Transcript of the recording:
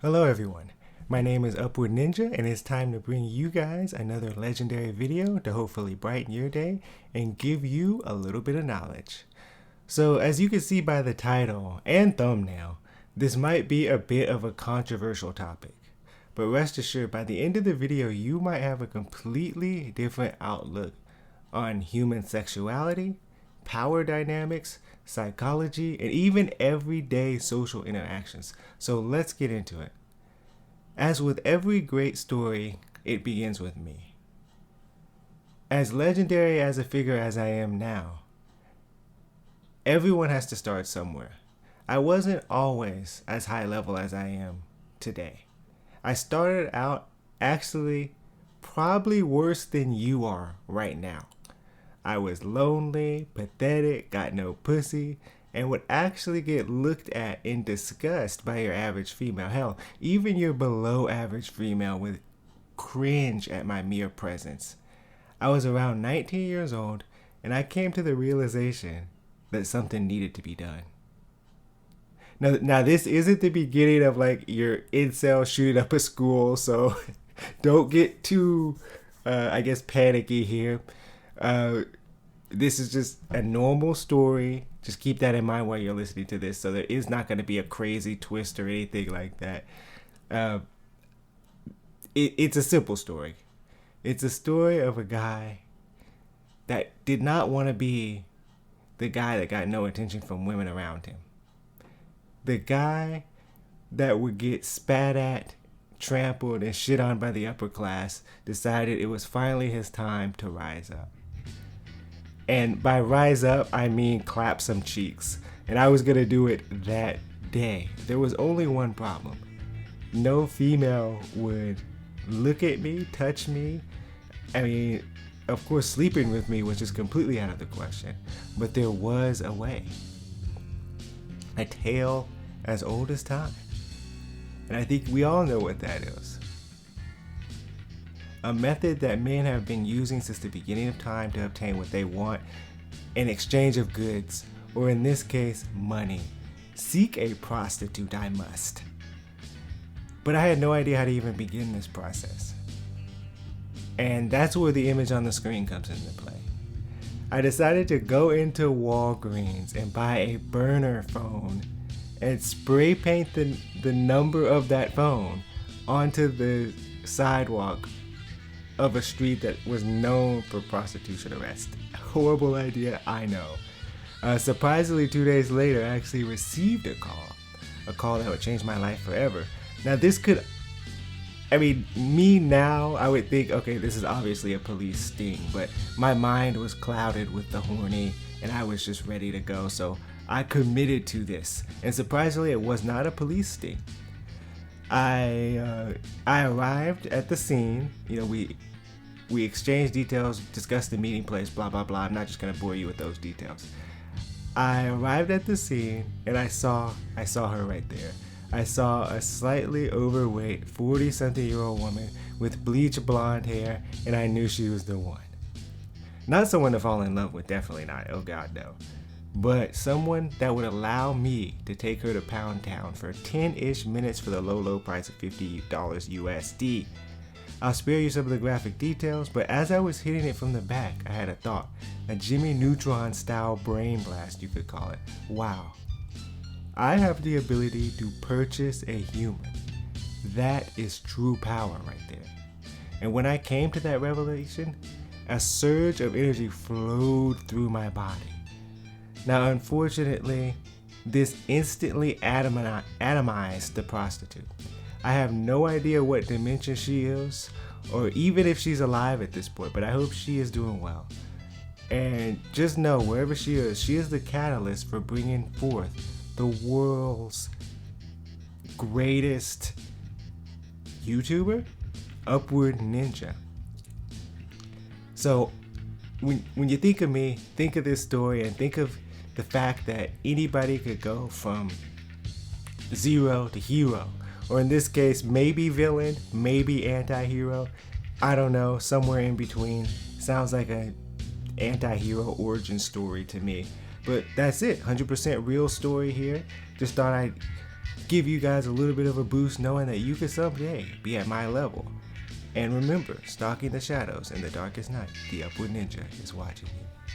Hello everyone, my name is Upward Ninja and it's time to bring you guys another legendary video to hopefully brighten your day and give you a little bit of knowledge. So as you can see by the title and thumbnail, this might be a bit of a controversial topic. But rest assured, by the end of the video you might have a completely different outlook on human sexuality, power dynamics, psychology, and even everyday social interactions. So let's get into it. As with every great story, it begins with me. As legendary as a figure as I am now, everyone has to start somewhere. I wasn't always as high level as I am today. I started out actually probably worse than you are right now. I was lonely, pathetic, got no pussy, and would actually get looked at in disgust by your average female. Hell, even your below average female would cringe at my mere presence. I was around 19 years old, and I came to the realization that something needed to be done. Now this isn't the beginning of like your incel shooting up a school, so don't get too, panicky here. This is just a normal story. Just keep that in mind while you're listening to this. So there is not going to be a crazy twist or anything like that. It's a simple story. It's a story of a guy that did not want to be the guy that got no attention from women around him. The guy that would get spat at, trampled, and shit on by the upper class decided it was finally his time to rise up. And by rise up, I mean clap some cheeks. And I was going to do it that day. There was only one problem. No female would look at me, touch me. I mean, of course, sleeping with me was just completely out of the question. But there was a way. A tale as old as time. And I think we all know what that is. A method that men have been using since the beginning of time to obtain what they want in exchange of goods, or in this case, money. Seek a prostitute, I must. But I had no idea how to even begin this process. And that's where the image on the screen comes into play. I decided to go into Walgreens and buy a burner phone and spray paint the number of that phone onto the sidewalk of a street that was known for prostitution arrest. Horrible idea, I know. Surprisingly, 2 days later, I actually received a call that would change my life forever. Now this could, me now, I would think, okay, this is obviously a police sting, but my mind was clouded with the horny and I was just ready to go, so I committed to this. And surprisingly, it was not a police sting. I arrived at the scene. You know, we exchanged details, discussed the meeting place, blah blah blah. I'm not just gonna bore you with those details. I arrived at the scene and I saw her right there. I saw a slightly overweight 40-something-year-old woman with bleach blonde hair, and I knew she was the one. Not someone to fall in love with, definitely not. Oh God, no. But someone that would allow me to take her to Pound Town for 10-ish minutes for the low price of $50 USD. I'll spare you some of the graphic details, but as I was hitting it from the back, I had a thought. A Jimmy Neutron style brain blast, you could call it. Wow. I have the ability to purchase a human. That is true power right there. And when I came to that revelation, a surge of energy flowed through my body. Now, unfortunately, this instantly atomized the prostitute. I have no idea what dimension she is, or even if she's alive at this point, but I hope she is doing well. And just know, wherever she is the catalyst for bringing forth the world's greatest YouTuber, Upward Ninja. So, when you think of me, think of this story and think of the fact that anybody could go from zero to hero, or in this case, maybe villain, maybe anti-hero. I don't know, somewhere in between. Sounds like an anti-hero origin story to me. But that's it, 100% real story here. Just thought I'd give you guys a little bit of a boost knowing that you could someday be at my level. And remember, stalking the shadows in the darkest night, the Upward Ninja is watching you.